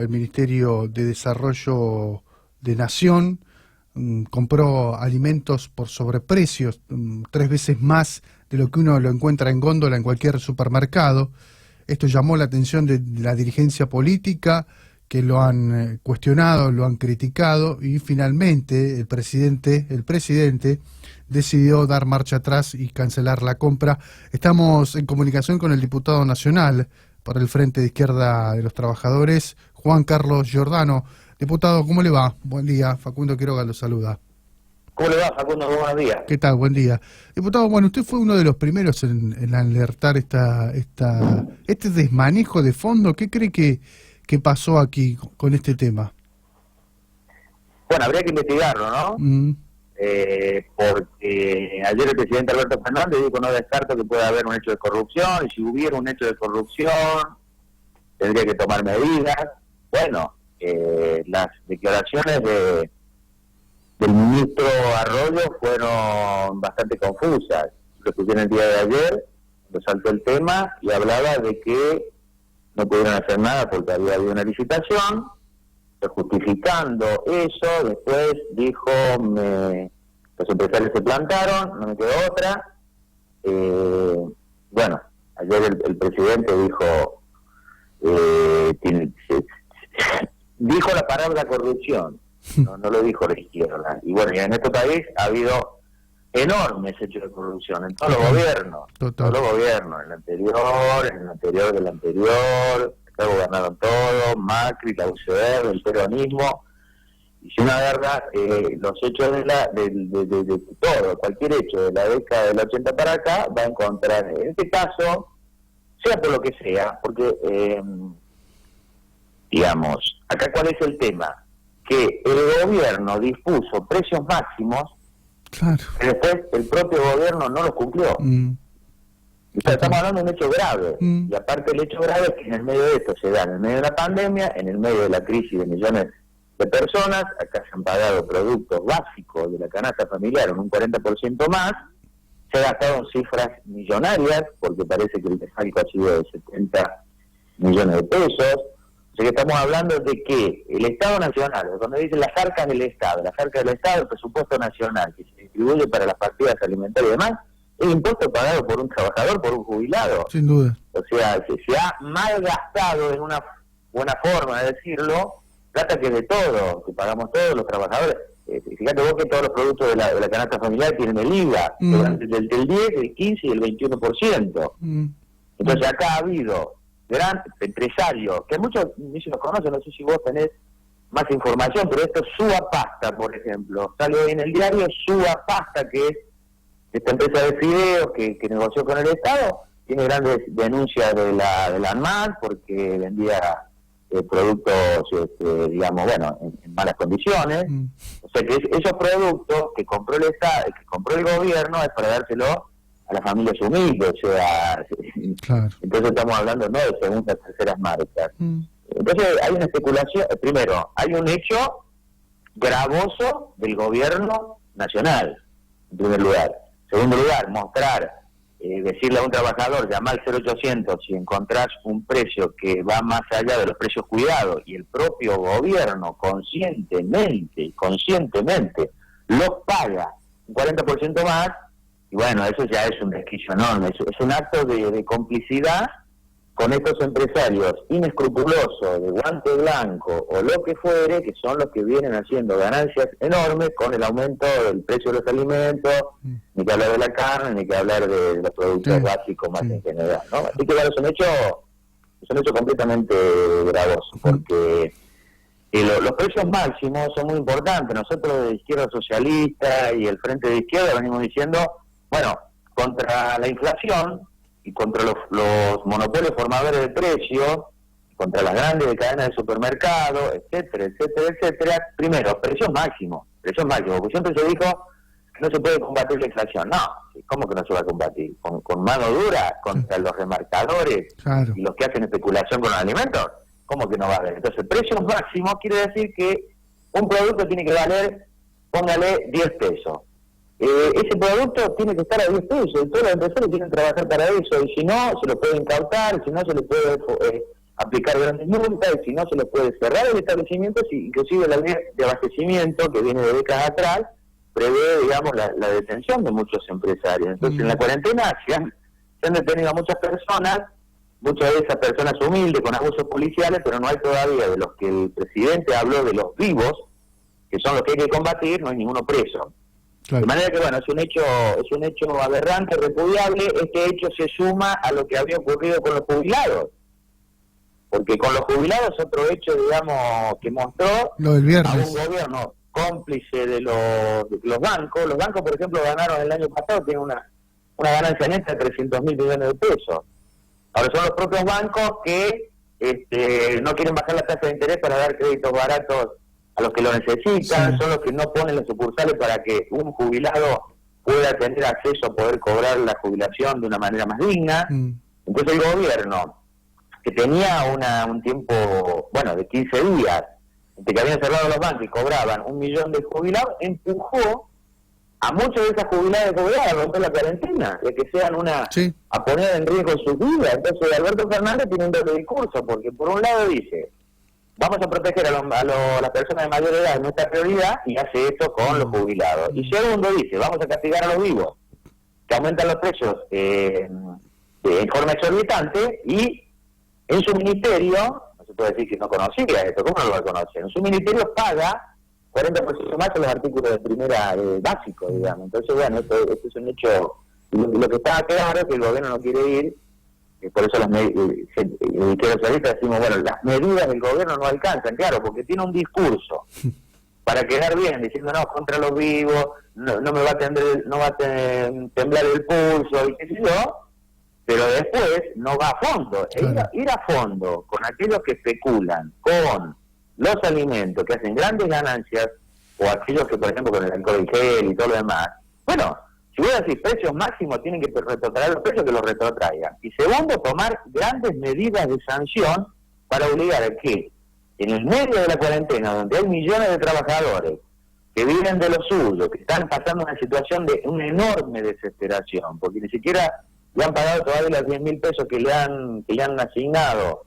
El Ministerio de Desarrollo de Nación compró alimentos por sobreprecios, 3 veces más de lo que uno lo encuentra en góndola en cualquier supermercado. Esto llamó la atención de la dirigencia política, que lo han cuestionado, lo han criticado, y finalmente el presidente decidió dar marcha atrás y cancelar la compra. Estamos en comunicación con el diputado nacional por el Frente de Izquierda de los Trabajadores, Juan Carlos Giordano. Diputado, ¿cómo le va? Buen día. Facundo Quiroga lo saluda. ¿Cómo le va, Facundo? Buenos días. ¿Qué tal? Buen día. Diputado, bueno, usted fue uno de los primeros en alertar este desmanejo de fondo. ¿Qué cree que pasó aquí con este tema? Bueno, habría que investigarlo, ¿no? Porque ayer el presidente Alberto Fernández dijo: no descarto que pueda haber un hecho de corrupción, y si hubiera un hecho de corrupción tendría que tomar medidas. Bueno, las declaraciones del ministro Arroyo fueron bastante confusas. Lo escuché el día de ayer, lo saltó el tema y hablaba de que no pudieron hacer nada porque había habido una licitación. Justificando eso, después dijo: los empresarios se plantaron, no me quedó otra. Bueno, ayer el presidente dijo dijo la palabra corrupción, no lo dijo la izquierda. Y bueno, y en este país ha habido enormes hechos de corrupción en todos los gobiernos, en el anterior del anterior. Gobernaron todo, Macri, la UCR, el peronismo, y si uno agarra los hechos de todo, cualquier hecho de la década del 80 para acá, va a encontrar, en este caso, sea por lo que sea, porque, digamos, acá cuál es el tema, que el gobierno dispuso precios máximos, claro, pero después el propio gobierno no los cumplió. O sea, estamos hablando de un hecho grave, y aparte el hecho grave es que en el medio de esto se da, en el medio de la pandemia, en el medio de la crisis de millones de personas. Acá se han pagado productos básicos de la canasta familiar en un 40% más, se gastaron cifras millonarias, porque parece que el desfalco ha sido de 70 millones de pesos. O sea que estamos hablando de que el Estado Nacional, cuando dice las arcas del Estado, el presupuesto nacional que se distribuye para las partidas alimentarias y demás, el impuesto pagado por un trabajador, por un jubilado. Sin duda. O sea, se ha malgastado, en una buena forma de decirlo, plata que es de todos, que pagamos todos los trabajadores. Fíjate vos que todos los productos de la canasta familiar tienen el IVA, del 10, el 15 y el 21%. Entonces acá ha habido grandes empresarios, que muchos ni se los conocen, no sé si vos tenés más información, pero esto es Sua Pasta, por ejemplo. Sale hoy en el diario Sua Pasta, que es esta empresa de fideos que negoció con el Estado. Tiene grandes denuncias de la ANMAT porque vendía productos, digamos, bueno, en malas condiciones. O sea que esos productos que compró el Estado, que compró el gobierno, es para dárselo a las familias humildes. O sea, claro. Entonces estamos hablando no de segundas, terceras marcas. Entonces hay una especulación. Primero, hay un hecho gravoso del gobierno nacional, en primer lugar. Segundo lugar, mostrar, decirle a un trabajador: llama al 0800 si encontrás un precio que va más allá de los precios cuidados, y el propio gobierno conscientemente los paga un 40% más. Y bueno, eso ya es un desquicio enorme, es un acto de complicidad con estos empresarios inescrupulosos, de guante blanco o lo que fuere, que son los que vienen haciendo ganancias enormes con el aumento del precio de los alimentos, ni que hablar de la carne, ni que hablar de los productos básicos más en general, ¿no? Así que bueno, es un hecho completamente gravoso, porque los precios máximos son muy importantes. Nosotros de Izquierda Socialista y el Frente de Izquierda venimos diciendo, bueno, contra la inflación y contra los monopolios formadores de precios, contra las grandes cadenas de supermercados, etcétera, primero, precios máximos, porque siempre se dijo que no se puede combatir la inflación. No, ¿cómo que no se va a combatir? ¿Con mano dura contra los remarcadores, claro, y los que hacen especulación con los alimentos? ¿Cómo que no va a haber? Entonces, precios máximos quiere decir que un producto tiene que valer, póngale, 10 pesos. Ese producto tiene que estar a 10 pesos, y todos los empresarios tienen que trabajar para eso, y si no, se lo pueden incautar, y si no, se le puede aplicar grandes multas, y si no se les puede cerrar el establecimiento, inclusive la ley de abastecimiento, que viene de décadas atrás, prevé, digamos, la detención de muchos empresarios. Entonces, en la cuarentena se han detenido a muchas personas, muchas de esas personas humildes, con abusos policiales, pero no hay todavía, de los que el presidente habló, de los vivos, que son los que hay que combatir, no hay ninguno preso. Claro. De manera que, bueno, es un hecho aberrante, repudiable. Este hecho se suma a lo que había ocurrido con los jubilados, porque con los jubilados otro hecho, digamos, que mostró lo del viernes, a un gobierno cómplice de los bancos. Los bancos, por ejemplo, ganaron el año pasado, tienen una ganancia neta de 300.000 millones de pesos. Ahora son los propios bancos que no quieren bajar la tasa de interés para dar créditos baratos a los que lo necesitan, son los que no ponen las sucursales para que un jubilado pueda tener acceso a poder cobrar la jubilación de una manera más digna. Entonces el gobierno, que tenía un tiempo, bueno, de 15 días, de que habían cerrado los bancos y cobraban 1 millón de jubilados, empujó a muchos de esas jubiladas a romper la cuarentena, de que sean a poner en riesgo sus vidas. Entonces Alberto Fernández tiene un doble discurso, porque por un lado dice, vamos a proteger a las personas de mayor edad, es nuestra prioridad, y hace esto con los jubilados. Y segundo dice, vamos a castigar a los vivos, que aumentan los precios en forma exorbitante, y en su ministerio, no se puede decir que no conocía esto, ¿cómo no lo va a conocer? En su ministerio paga 40% más a los artículos de primera básicos, digamos. Entonces, bueno, esto es un hecho. Lo que está claro es que el gobierno no quiere ir, por eso los socialistas decimos, bueno, las medidas del gobierno no alcanzan, claro, porque tiene un discurso para quedar bien, diciendo, no, contra los vivos, no me va a temblar el pulso, y qué sé yo, pero después no va a fondo. Claro. Ir a fondo con aquellos que especulan con los alimentos, que hacen grandes ganancias, o aquellos que, por ejemplo, con el alcohol gel y todo lo demás, bueno, si voy a decir precios máximos, tienen que retrotraer los precios, que los retrotraigan. Y segundo, tomar grandes medidas de sanción para obligar a que, en el medio de la cuarentena, donde hay millones de trabajadores que viven de lo suyo, que están pasando una situación de una enorme desesperación, porque ni siquiera le han pagado todavía los 10.000 pesos que le han asignado,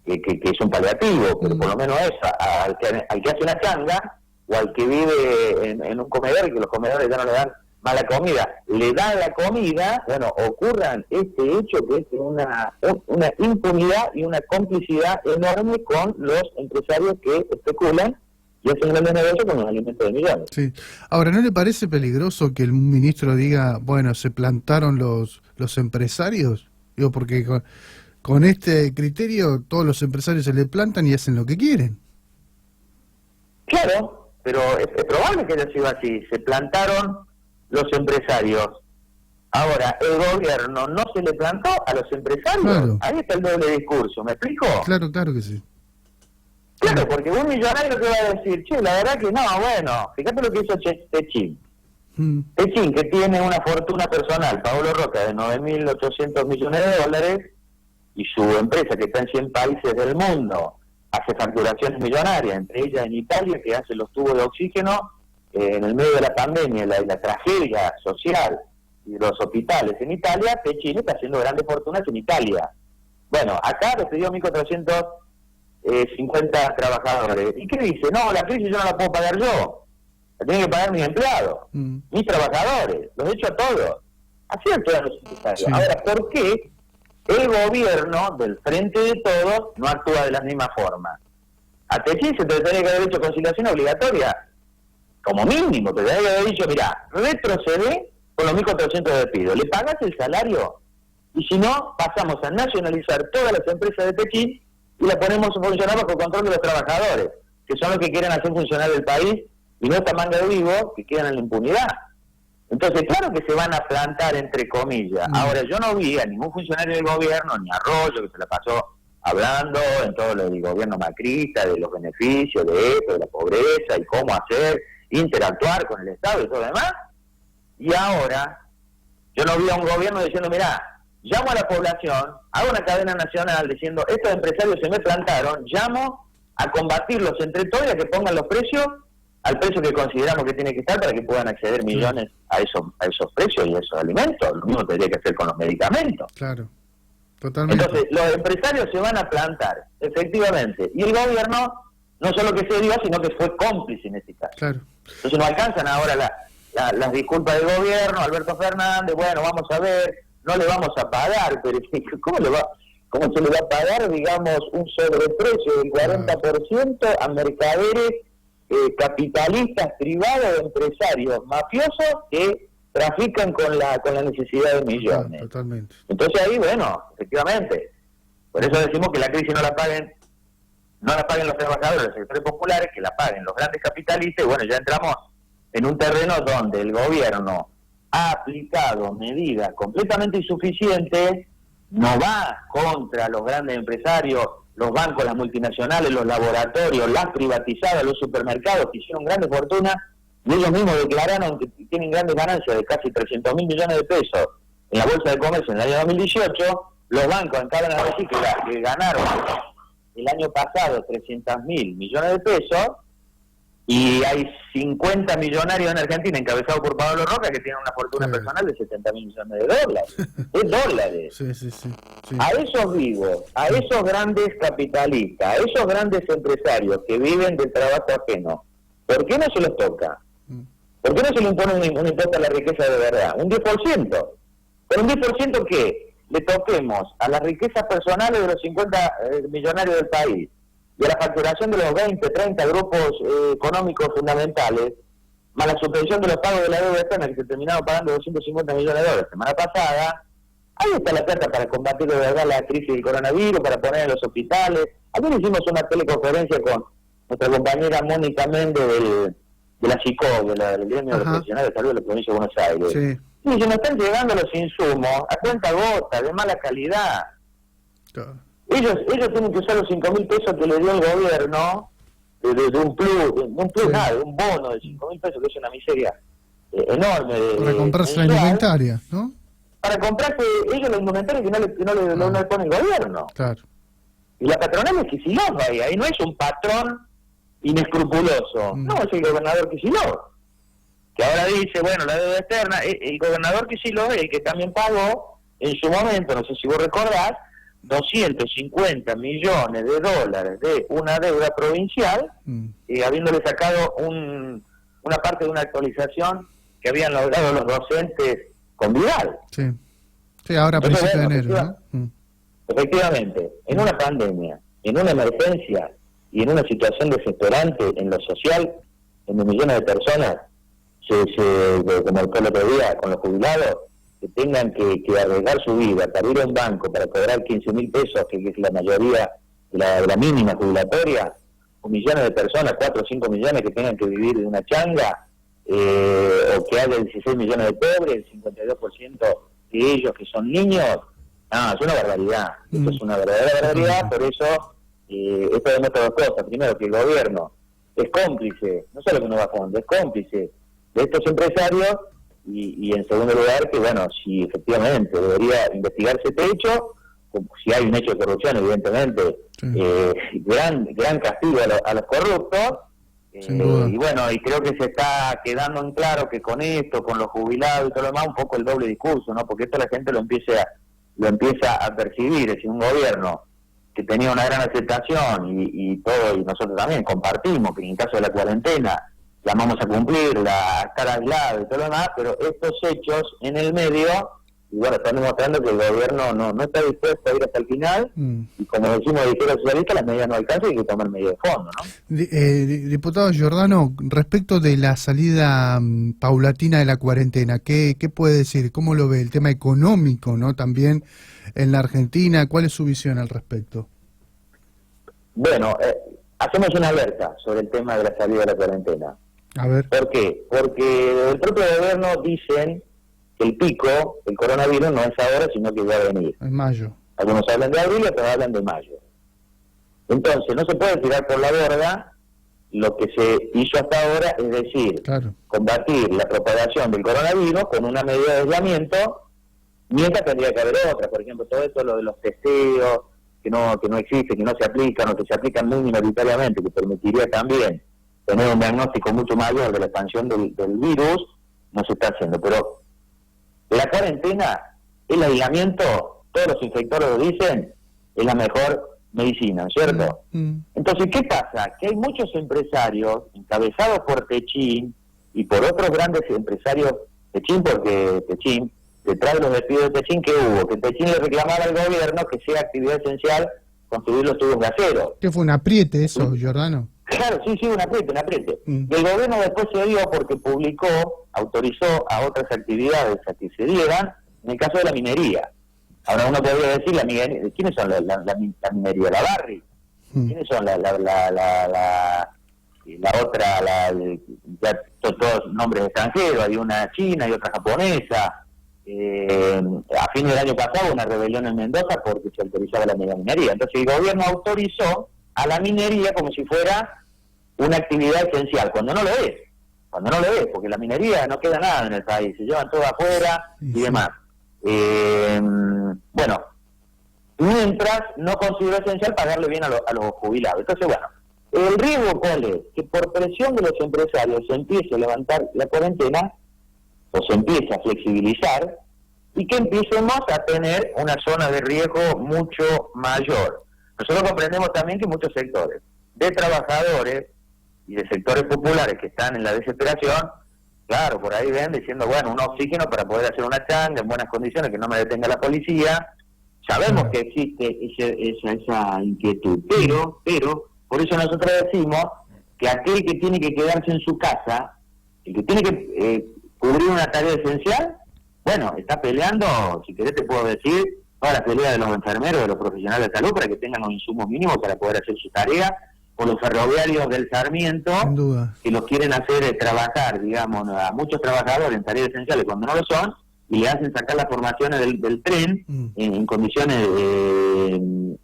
que es un paliativo, pero por lo menos eso, al que hace una changa, o al que vive en un comedor, y que los comedores ya no le dan mala comida, le dan la comida, bueno, ocurran este hecho, que es una impunidad y una complicidad enorme con los empresarios que especulan y hacen grandes negocios con los alimentos de millones. Sí. Ahora, ¿no le parece peligroso que el ministro diga, bueno, se plantaron los empresarios? Digo, porque con este criterio todos los empresarios se le plantan y hacen lo que quieren. Claro, pero es probable que haya sido así. Se plantaron los empresarios. Ahora, el gobierno no se le plantó a los empresarios. Claro. Ahí está el doble discurso, ¿me explico? Claro que sí. Claro, porque un millonario te va a decir, che, la verdad que no, bueno, fíjate lo que hizo Techín. Techín, que tiene una fortuna personal, Paolo Roca, de 9.800 millones de dólares, y su empresa, que está en 100 países del mundo, hace facturaciones millonarias, entre ellas en Italia, que hace los tubos de oxígeno en el medio de la pandemia, la tragedia social y los hospitales en Italia. Techín está haciendo grandes fortunas en Italia. Bueno, acá despidió 1.450 trabajadores. ¿Y qué dice? No, la crisis yo no la puedo pagar yo, la tienen que pagar mis empleados, mis trabajadores, los echo a todos. Así actúan los empresarios. Sí. Ahora, ¿por qué el gobierno del Frente de Todos no actúa de la misma forma? A Techín se tendría que haber hecho conciliación obligatoria, como mínimo, pero tendría que haber dicho, mira, retrocede con los 1.400 despidos, le pagas el salario, y si no, pasamos a nacionalizar todas las empresas de Techín y la ponemos a funcionar bajo control de los trabajadores, que son los que quieren hacer funcionar el país, y no esta manga de vivos que quedan en la impunidad. Entonces, claro que se van a plantar, entre comillas. Ahora, yo no vi a ningún funcionario del gobierno, ni a Arroyo, que se la pasó hablando en todo lo del gobierno macrista, de los beneficios de esto, de la pobreza, y cómo hacer, interactuar con el Estado y todo lo demás. Y ahora, yo no vi a un gobierno diciendo, mirá, llamo a la población, hago una cadena nacional diciendo, estos empresarios se me plantaron, llamo a combatirlos entre todos y a que pongan los precios al precio que consideramos que tiene que estar para que puedan acceder millones a esos precios y a esos alimentos. Lo mismo tendría que hacer con los medicamentos. Claro. Totalmente. Entonces, los empresarios se van a plantar, efectivamente, y el gobierno no solo que se dio, sino que fue cómplice en este caso. Claro. Entonces no alcanzan ahora las disculpas del gobierno, Alberto Fernández, bueno, vamos a ver, no le vamos a pagar, pero ¿cómo se le va a pagar, digamos, un sobreprecio del 40% a mercaderes capitalistas privados, empresarios mafiosos que trafican con la necesidad de millones? Totalmente. Entonces ahí, bueno, efectivamente, por eso decimos que la crisis no la paguen los trabajadores, los sectores populares, que la paguen los grandes capitalistas, y bueno, ya entramos en un terreno donde el gobierno ha aplicado medidas completamente insuficientes, no va contra los grandes empresarios, los bancos, las multinacionales, los laboratorios, las privatizadas, los supermercados que hicieron grandes fortunas, y ellos mismos declararon que tienen grandes ganancias de casi 300.000 millones de pesos en la Bolsa de Comercio en el año 2018, los bancos acaban de decir que ganaron el año pasado 300.000 millones de pesos, y hay 50 millonarios en Argentina encabezados por Pablo Roca que tienen una fortuna personal de 70.000 millones de dólares. Es dólares. Sí. A esos vivos, a esos grandes capitalistas, a esos grandes empresarios que viven del trabajo ajeno, ¿por qué no se los toca? ¿Por qué no se le impone un impuesto a la riqueza de verdad? Un 10%. ¿Pero un 10% qué? Le toquemos a las riquezas personales de los 50 millonarios del país y a la facturación de los 20, 30 grupos económicos fundamentales, más la suspensión de los pagos de la deuda externa que se terminaron pagando 250 millones de dólares la semana pasada. Ahí está la plata para combatir de verdad la crisis del coronavirus, para poner en los hospitales. Ayer hicimos una teleconferencia con nuestra compañera Mónica Méndez de la SICO, del gremio de profesionales de salud de la provincia de Buenos Aires. Sí. Y se nos están llegando los insumos a cuenta gota, de mala calidad. Claro. Ellos tienen que usar los 5.000 pesos que le dio el gobierno, de un plus, nada, de un bono de 5.000 pesos, que es una miseria enorme. Para comprarse la indumentaria, ¿no? Para comprarse ellos la indumentaria que no le pone el gobierno. Claro. Y la patronal es Kicillof ahí no es un patrón inescrupuloso, no, es el gobernador Kicillof, que ahora dice, bueno, la deuda externa, el gobernador Kicillof es el que también pagó en su momento, no sé si vos recordás, 250 millones de dólares de una deuda provincial, habiéndole sacado una parte de una actualización que habían logrado los docentes con Vidal. Sí, ahora a principios de enero, ¿no? Efectivamente, en una pandemia, en una emergencia y en una situación desesperante en lo social, donde millones de personas, como el otro día con los jubilados, que tengan que arriesgar su vida para ir a un banco para cobrar 15.000 pesos, que es la mayoría de la mínima jubilatoria, o millones de personas, 4 o 5 millones que tengan que vivir de una changa, o que haya 16 millones de pobres, el 52% de ellos que son niños. No, es una barbaridad, esto es una verdadera barbaridad, por eso esto demuestra dos cosas. Primero, que el gobierno es cómplice, no solo que no va a fondo, es cómplice de estos empresarios, y en segundo lugar, que bueno, si efectivamente debería investigarse este hecho, como si hay un hecho de corrupción, evidentemente, gran castigo a los corruptos, y bueno, y creo que se está quedando en claro que con esto, con los jubilados y todo lo demás, un poco el doble discurso, ¿no? Porque esto la gente lo empieza a percibir, es decir, un gobierno que tenía una gran aceptación y todo, y nosotros también compartimos que en caso de la cuarentena la vamos a cumplir, estar aislado y todo lo demás, pero estos hechos en el medio, y bueno, están demostrando que el gobierno no está dispuesto a ir hasta el final, y como decimos de izquierda socialista, las medidas no alcanzan y hay que tomar medidas de fondo, ¿no? Diputado Giordano, respecto de la salida paulatina de la cuarentena, ¿qué puede decir? ¿Cómo lo ve? El tema económico, ¿no? También en la Argentina, ¿cuál es su visión al respecto? Bueno, hacemos una alerta sobre el tema de la salida de la cuarentena. A ver. ¿Por qué? Porque desde el propio gobierno dicen que el pico del coronavirus no es ahora, sino que va a venir. En mayo. Algunos hablan de abril, otros hablan de mayo. Entonces, no se puede tirar por la borda lo que se hizo hasta ahora, es decir, combatir la propagación del coronavirus con una medida de aislamiento, mientras tendría que haber otra. Por ejemplo, todo esto, lo de los testeos, que no existe, que no se aplican, o que se aplican muy minoritariamente, que permitiría también tener un diagnóstico mucho mayor de la expansión del virus, no se está haciendo. Pero la cuarentena, el aislamiento, todos los infectólogos lo dicen, es la mejor medicina, ¿no es cierto? Entonces, ¿qué pasa? Que hay muchos empresarios encabezados por Techín y por otros grandes empresarios, Techín porque Techín, detrás de los despidos de Techín, ¿qué hubo? Que Techín le reclamaba al gobierno que sea actividad esencial construir los tubos de acero. ¿Qué fue un apriete eso, Giordano? Claro, sí, un apriete, Y el gobierno después se dio porque autorizó a otras actividades a que se dieran, en el caso de la minería. Ahora uno podría decir, ¿quiénes son la minería? La Barrick. ¿Quiénes son la otra, ya todos nombres extranjeros? Hay una china y otra japonesa. A fin del año pasado una rebelión en Mendoza porque se autorizaba la minería. Entonces el gobierno autorizó a la minería como si fuera una actividad esencial, cuando no lo es, porque la minería no queda nada en el país, se llevan todo afuera y demás. Bueno, mientras no considero esencial pagarle bien a los jubilados. Entonces, bueno, el riesgo cuál es, que por presión de los empresarios se empiece a levantar la cuarentena, o se empiece a flexibilizar, y que empecemos a tener una zona de riesgo mucho mayor. Nosotros comprendemos también que muchos sectores de trabajadores y de sectores populares que están en la desesperación, claro, por ahí ven diciendo, bueno, un oxígeno para poder hacer una changa en buenas condiciones, que no me detenga la policía. Sabemos que existe esa inquietud, pero por eso nosotros decimos que aquel que tiene que quedarse en su casa, el que tiene que cubrir una tarea esencial, bueno, está peleando, si querés te puedo decir, toda la pelea de los enfermeros, de los profesionales de salud, para que tengan los insumos mínimos para poder hacer su tarea, o los ferroviarios del Sarmiento, que los quieren hacer trabajar, digamos, a muchos trabajadores en tareas esenciales cuando no lo son, y le hacen sacar las formaciones del tren en condiciones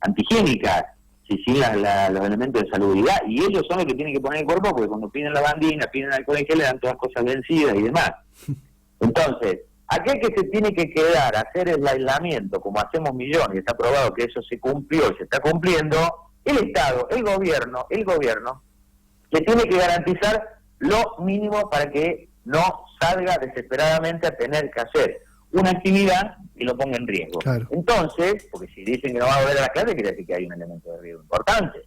antihigiénicas, sin los elementos de salubridad, y ellos son los que tienen que poner el cuerpo, porque cuando piden la bandina, piden alcohol en gel, le dan todas cosas vencidas y demás. Entonces, aquel que se tiene que quedar a hacer el aislamiento, como hacemos millones, y está probado que eso se cumplió y se está cumpliendo, el Estado, el gobierno, le tiene que garantizar lo mínimo para que no salga desesperadamente a tener que hacer una actividad que lo ponga en riesgo. Claro. Entonces, porque si dicen que no va a volver a la clase, quiere decir que hay un elemento de riesgo importante.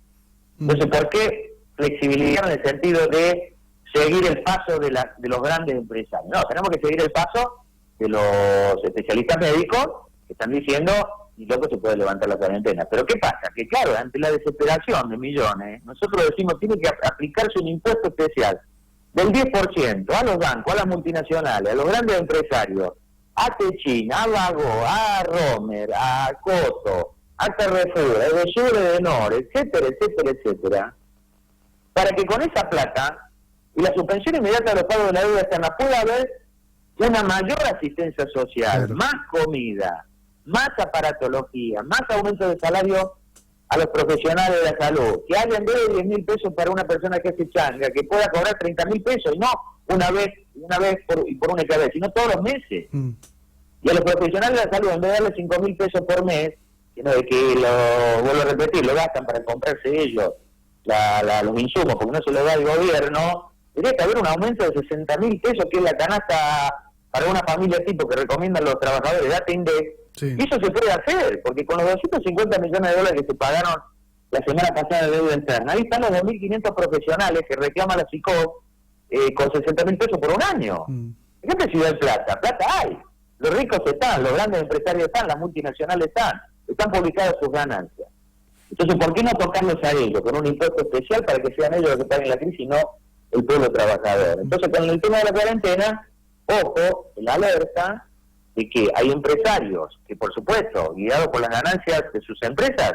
Entonces, ¿por qué flexibilizar en el sentido de seguir el paso de los grandes empresarios? No, tenemos que seguir el paso de los especialistas médicos que están diciendo y luego se puede levantar la cuarentena. Pero ¿qué pasa? Que claro, ante la desesperación de millones, nosotros decimos tiene que aplicarse un impuesto especial del 10% a los bancos, a las multinacionales, a los grandes empresarios, a Techín, a Vago, a Romer, a Coto, a Carrefour, a Edesur, Edenor, etcétera, para que con esa plata y la suspensión inmediata de los pagos de la deuda externa pueda haber una mayor asistencia social, claro, más comida, más aparatología, más aumento de salario a los profesionales de la salud, que haya en vez de 10.000 pesos para una persona que hace changa, que pueda cobrar 30.000 pesos, y no una vez por una vez, sino todos los meses. Y a los profesionales de la salud, en vez de darle 5.000 pesos por mes, sino de que, vuelvo a repetir, lo gastan para comprarse ellos los insumos, porque no se lo da el gobierno, tendría que haber un aumento de 60.000 pesos, que es la canasta para una familia tipo que recomiendan los trabajadores de ATINDEC. Sí. Y eso se puede hacer, porque con los 250 millones de dólares que se pagaron la semana pasada de deuda interna, ahí están los 2.500 profesionales que reclama la SICOP con 60.000 pesos por un año. Fíjate si hay plata hay. Los ricos están, los grandes empresarios están, las multinacionales están publicadas sus ganancias. Entonces, ¿por qué no tocarlos a ellos con un impuesto especial para que sean ellos los que paguen la crisis y no el pueblo trabajador? Entonces, con el tema de la cuarentena, ojo, la alerta de que hay empresarios que, por supuesto, guiados por las ganancias de sus empresas,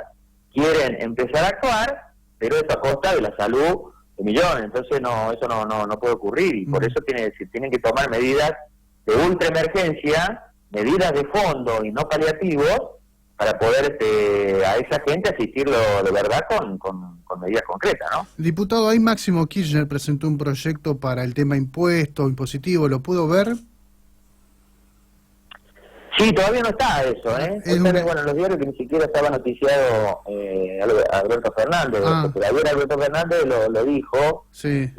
quieren empezar a actuar, pero eso a costa de la salud de millones. Entonces, eso no puede ocurrir, y por eso tienen que tomar medidas de ultraemergencia, medidas de fondo y no paliativos, para poder a esa gente asistirlo de verdad con medidas concretas, ¿no? Diputado, ahí Máximo Kirchner presentó un proyecto para el tema impositivo, ¿lo pudo ver? Sí, todavía no está eso, ¿eh? Bueno, en los diarios que ni siquiera estaba noticiado Alberto Fernández, pero ayer Alberto Fernández lo dijo. Sí.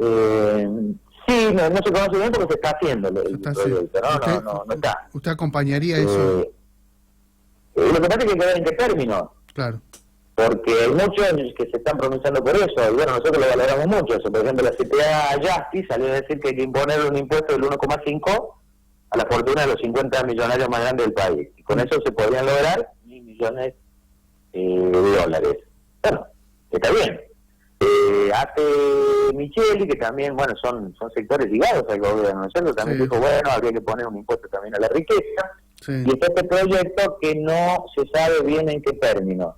Sí, no se conoce bien porque se está haciendo el proyecto, no está. ¿Usted acompañaría eso? Lo que pasa es que hay que ver en qué términos. Claro. Porque hay muchos que se están pronunciando por eso, y bueno, nosotros lo valoramos mucho. Eso, por ejemplo, la CTA Justice salió a decir que hay que imponerle un impuesto del 1,5 a la fortuna de los 50 millonarios más grandes del país. Y con eso se podrían lograr 1.000 millones de dólares. Bueno, está bien. Hace Micheli, que también, bueno, son sectores ligados al gobierno, ¿no es cierto? También dijo, bueno, habría que poner un impuesto también a la riqueza. Sí. Y está este proyecto que no se sabe bien en qué término.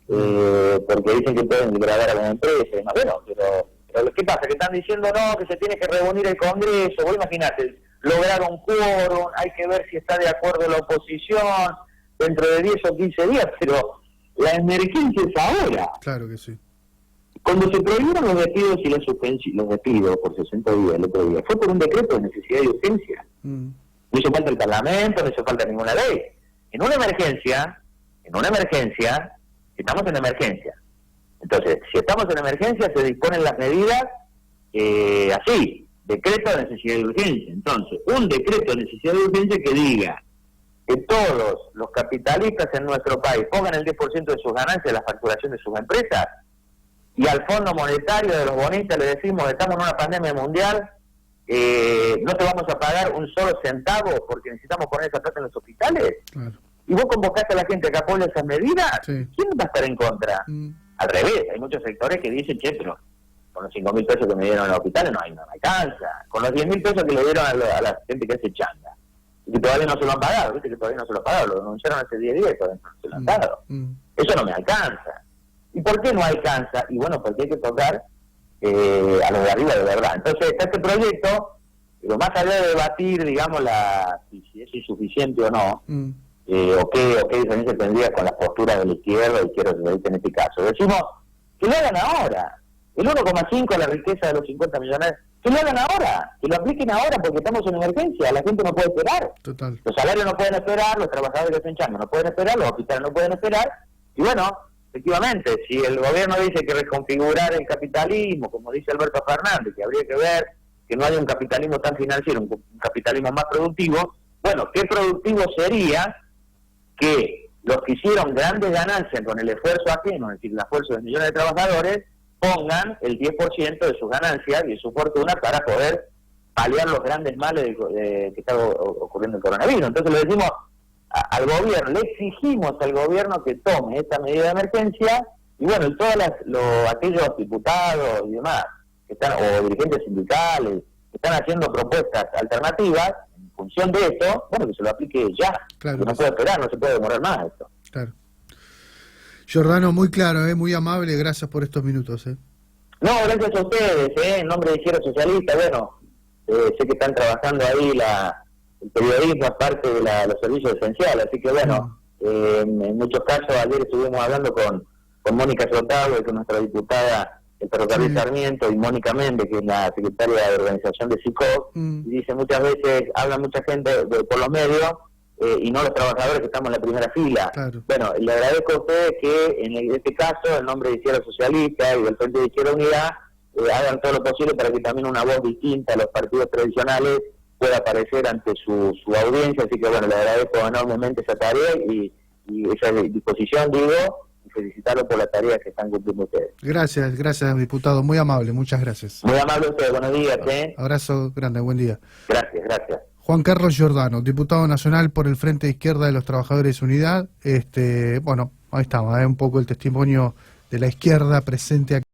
Porque dicen que pueden degradar a las empresas y demás. Bueno, pero ¿qué pasa? Que están diciendo no, que se tiene que reunir el Congreso. Vos imaginate, lograr un quórum, hay que ver si está de acuerdo la oposición dentro de 10 o 15 días, pero la emergencia es ahora. Claro que sí. Cuando se prohibieron los despidos y la suspensión, los despidos por 60 días el otro día, fue por un decreto de necesidad y urgencia. No hizo falta el Parlamento, no hizo falta ninguna ley. En una emergencia, estamos en emergencia. Entonces, si estamos en emergencia, se disponen las medidas así, decreto de necesidad y urgencia. Entonces, un decreto de necesidad y urgencia que diga que todos los capitalistas en nuestro país pongan el 10% de sus ganancias en la facturación de sus empresas, y al Fondo Monetario de los bonistas le decimos, estamos en una pandemia mundial, no te vamos a pagar un solo centavo porque necesitamos poner esa plata en los hospitales. Claro. Y vos convocaste a la gente que apoya esas medidas, sí. ¿Quién va a estar en contra? Al revés, hay muchos sectores que dicen, che, pero con los 5.000 pesos que me dieron en los hospitales no me alcanza. Con los 10.000 pesos que le dieron a la gente que hace changa. Y que todavía no se lo han pagado, ¿viste? Que todavía no se lo han pagado, lo denunciaron hace 10 días, todavía no se lo han dado. Eso no me alcanza. ¿Y por qué no alcanza? Y bueno, porque hay que tocar a los de arriba de verdad. Entonces está este proyecto, pero más allá de debatir, digamos, si es insuficiente o no, o qué diferencia tendría con las posturas de la izquierda socialista en este caso. Decimos que lo hagan ahora. El 1,5 a la riqueza de los 50 millones, que lo hagan ahora, que lo apliquen ahora porque estamos en emergencia, la gente no puede esperar. Total. Los salarios no pueden esperar, los trabajadores que hacen chamba no pueden esperar, los hospitales no pueden esperar, y bueno, efectivamente, si el gobierno dice que reconfigurar el capitalismo, como dice Alberto Fernández, que habría que ver que no haya un capitalismo tan financiero, un capitalismo más productivo, bueno, ¿qué productivo sería que los que hicieron grandes ganancias con el esfuerzo ajeno, es decir, el esfuerzo de millones de trabajadores, pongan el 10% de sus ganancias y de su fortuna para poder paliar los grandes males que está ocurriendo el coronavirus? Entonces le decimos al gobierno, le exigimos al gobierno que tome esta medida de emergencia, y bueno, y todos aquellos diputados y demás que están, o dirigentes sindicales que están haciendo propuestas alternativas en función de esto, bueno, que se lo aplique ya. Claro, no puede esperar, no se puede demorar más esto. Claro. Giordano, muy claro, muy amable, gracias por estos minutos. No, gracias a ustedes, en nombre de Izquierda Socialista. Bueno, sé que están trabajando ahí el periodismo es parte de los servicios esenciales, así que bueno, en muchos casos ayer estuvimos hablando con Mónica Sotavo, que es nuestra diputada del Ferrocarril Sarmiento, y Mónica Méndez, que es la secretaria de organización de SICOP, y dice muchas veces, habla mucha gente por los medios, y no los trabajadores que estamos en la primera fila. Claro. Bueno, le agradezco a ustedes que en este caso, en nombre de Izquierda Socialista y del Frente de Izquierda Unidad, hagan todo lo posible para que también una voz distinta a los partidos tradicionales pueda aparecer ante su audiencia. Así que bueno, le agradezco enormemente esa tarea y esa disposición, digo, y felicitarlo por la tarea que están cumpliendo ustedes. Gracias, diputado, muy amable, muchas gracias. Muy amable a ustedes, buenos días. Abrazo grande, buen día. Gracias. Juan Carlos Giordano, diputado nacional por el Frente de Izquierda de los Trabajadores Unidad. Bueno, ahí estamos, un poco el testimonio de la izquierda presente aquí.